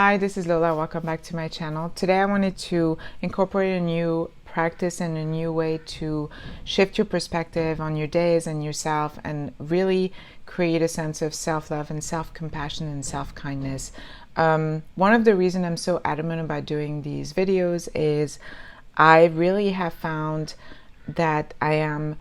Hi, this is Lola. Welcome back to my channel. Today I wanted to incorporate a new practice and a new way to shift your perspective on your days and yourself and really create a sense of self-love and self-compassion and self-kindness. One of the reasons I'm so adamant about doing these videos is I really have found that I am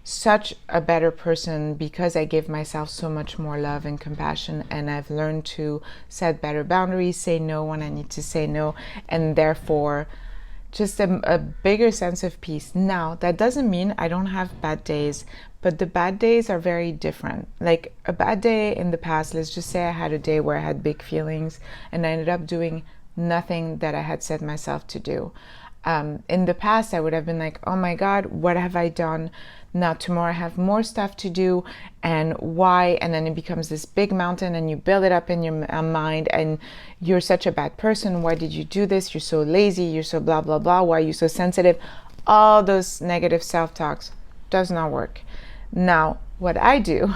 such a better person because I give myself so much more love and compassion, and I've learned to set better boundaries, say no when I need to say no, and therefore just a bigger sense of peace. Now, that doesn't mean I don't have bad days, but the bad days are very different. Like a bad day in the past, let's just say I had a day where I had big feelings and I ended up doing nothing that I had set myself to do. In the past, I would have been like, oh my God, what have I done? Now tomorrow I have more stuff to do, and why? And then it becomes this big mountain and you build it up in your mind and you're such a bad person. Why did you do this? You're so lazy. You're so blah, blah, blah. Why are you so sensitive? All those negative self-talks does not work. Now, what I do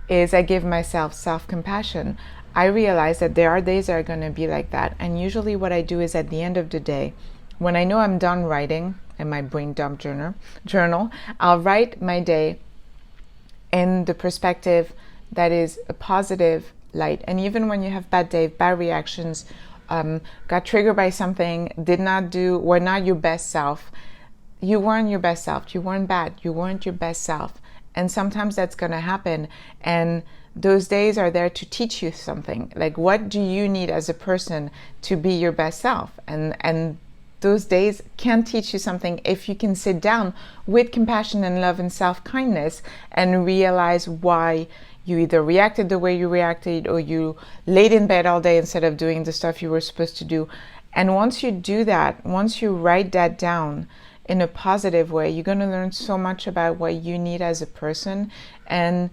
is I give myself self-compassion. I realize that there are days that are going to be like that. And usually what I do is at the end of the day, when I know I'm done writing in my brain dump journal, I'll write my day in the perspective that is a positive light. And even when you have bad days, bad reactions, got triggered by something, were not your best self, you weren't your best self, you weren't bad, you weren't your best self. And sometimes that's going to happen. And those days are there to teach you something. Like, what do you need as a person to be your best self? And those days can teach you something if you can sit down with compassion and love and self-kindness and realize why you either reacted the way you reacted or you laid in bed all day instead of doing the stuff you were supposed to do. And once you do that, once you write that down in a positive way, you're going to learn so much about what you need as a person. And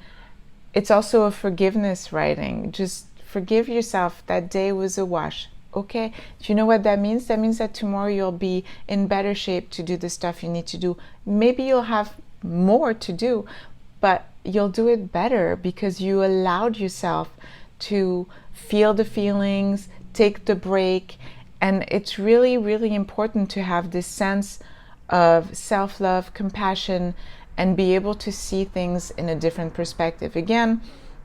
it's also a forgiveness writing. Just forgive yourself. That day was a wash. Okay, do you know what that means? That means that tomorrow you'll be in better shape to do the stuff you need to do. Maybe you'll have more to do, but you'll do it better because you allowed yourself to feel the feelings, take the break. And it's really, really important to have this sense of self-love, compassion, and be able to see things in a different perspective. Again,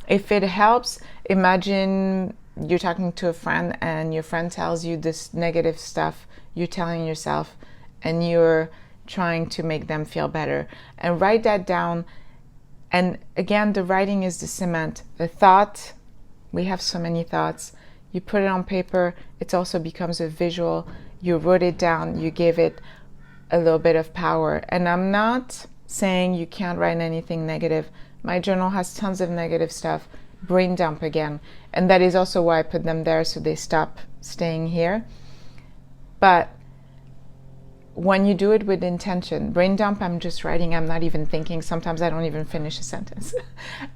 if it helps, imagine you're talking to a friend and your friend tells you this negative stuff you're telling yourself, and you're trying to make them feel better. And write that down. And again, the writing is the cement. The thought, we have so many thoughts. You put it on paper, it also becomes a visual. You wrote it down, you gave it a little bit of power. And I'm not saying you can't write anything negative. My journal has tons of negative stuff. Brain dump again, and that is also why I put them there, so they stop staying here. But when you do it with intention, brain dump, I'm just writing, I'm not even thinking. Sometimes I don't even finish a sentence.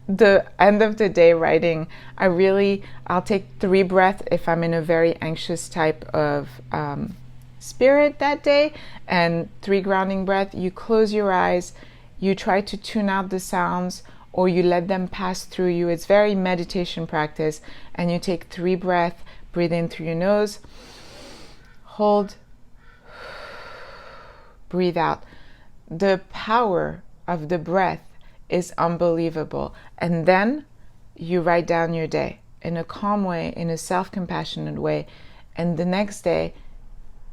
The end of the day writing, I'll take 3 breaths if I'm in a very anxious type of spirit that day, and 3 grounding breaths. You close your eyes, you try to tune out the sounds, or you let them pass through you. It's very meditation practice. And you take 3 breaths, breathe in through your nose, hold, breathe out. The power of the breath is unbelievable. And then you write down your day in a calm way, in a self-compassionate way. And the next day,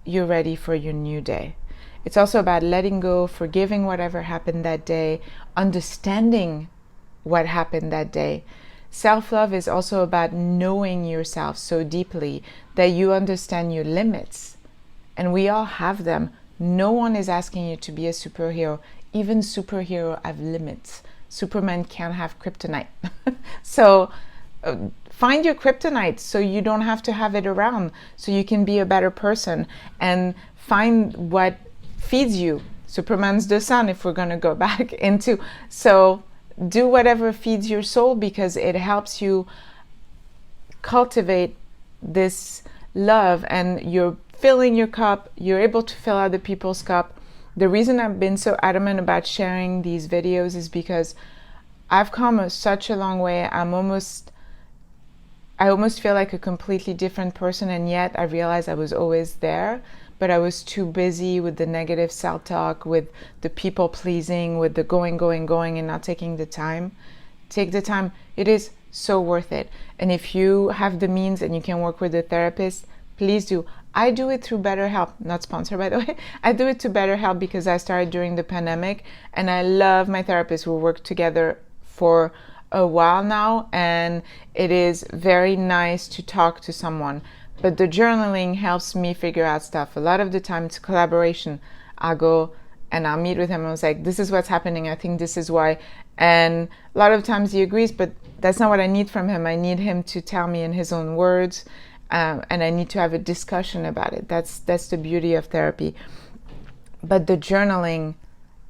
you're ready for your new day. It's also about letting go, forgiving whatever happened that day, understanding what happened that day. Self-love is also about knowing yourself so deeply that you understand your limits. And we all have them. No one is asking you to be a superhero. Even superheroes have limits. Superman can't have kryptonite. So find your kryptonite so you don't have to have it around, so you can be a better person. And find what feeds you. Superman's the sun, if we're going to go back into. So do whatever feeds your soul, because it helps you cultivate this love, and you're filling your cup, you're able to fill other people's cup. The reason I've been so adamant about sharing these videos is because I've come such a long way. I'm almost I almost feel like a completely different person, and yet I realized I was always there, but I was too busy with the negative self-talk, with the people pleasing, with the going, going, going, and not taking the time. Take the time. It is so worth it. And if you have the means and you can work with a therapist, please do. I do it through Betterhelp, not sponsored by the way. I do it to Betterhelp because I started during the pandemic, and I love my therapist. We work together for a while now, and it is very nice to talk to someone. But the journaling helps me figure out stuff. A lot of the time it's collaboration. I'll go and I'll meet with him. I was like, this is what's happening. I think this is why. And a lot of times he agrees, but that's not what I need from him. I need him to tell me in his own words, and I need to have a discussion about it. That's the beauty of therapy. But the journaling,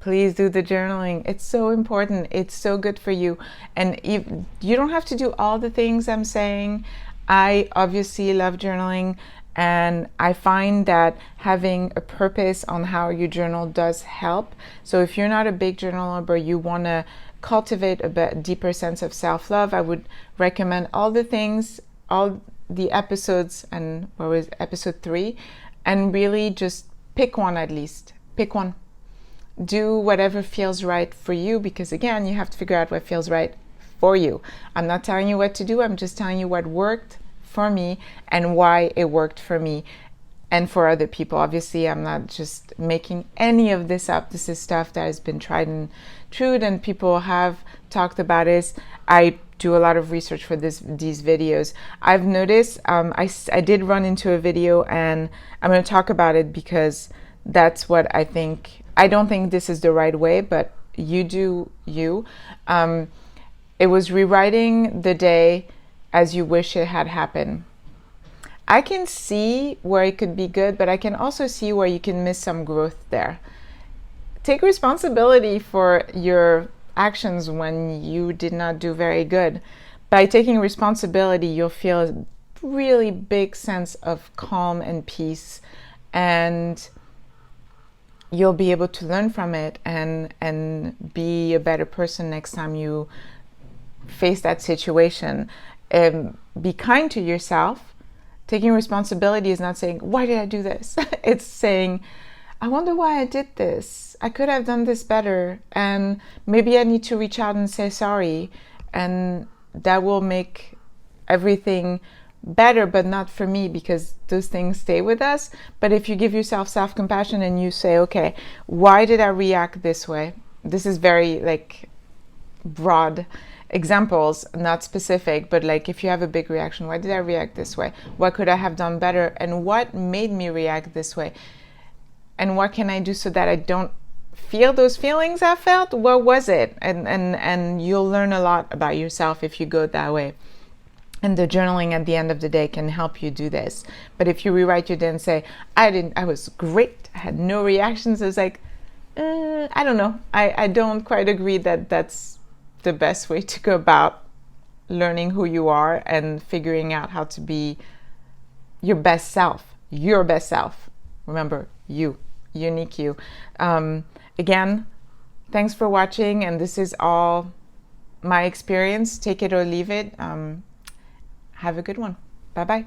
please do the journaling. It's so important. It's so good for you. And if, you don't have to do all the things I'm saying. I obviously love journaling, and I find that having a purpose on how you journal does help. So if you're not a big journaler but you want to cultivate a bit deeper sense of self-love, I would recommend all the things, all the episodes, and what was episode 3, and really just pick one. At least pick one. Do whatever feels right for you, because again, you have to figure out what feels right for you. I'm not telling you what to do. I'm just telling you what worked for me and why it worked for me and for other people. Obviously, I'm not just making any of this up. This is stuff that has been tried and true, and people have talked about it. I do a lot of research for these videos. I've noticed I did run into a video, and I'm going to talk about it because that's what I think. I don't think this is the right way, but you do you. It was rewriting the day as you wish it had happened. I can see where it could be good, but I can also see where you can miss some growth there. Take responsibility for your actions when you did not do very good. By taking responsibility, you'll feel a really big sense of calm and peace, and you'll be able to learn from it and be a better person next time you face that situation. Be kind to yourself. Taking responsibility is not saying, why did I do this? It's saying, I wonder why I did this. I could have done this better, and maybe I need to reach out and say sorry, and that will make everything better, but not for me, because those things stay with us. But if you give yourself self-compassion and you say, okay, why did I react this way? This is very like broad examples, not specific, but like if you have a big reaction, why did I react this way? What could I have done better? And what made me react this way? And what can I do so that I don't feel those feelings I felt? What was it? And you'll learn a lot about yourself if you go that way. And the journaling at the end of the day can help you do this. But if you rewrite your day and say, I was great, I had no reactions, it's like, I don't know. I don't quite agree that that's the best way to go about learning who you are and figuring out how to be your best self. Your best self. Remember, you. Unique you. Again, thanks for watching, and this is all my experience. Take it or leave it. Have a good one. Bye-bye.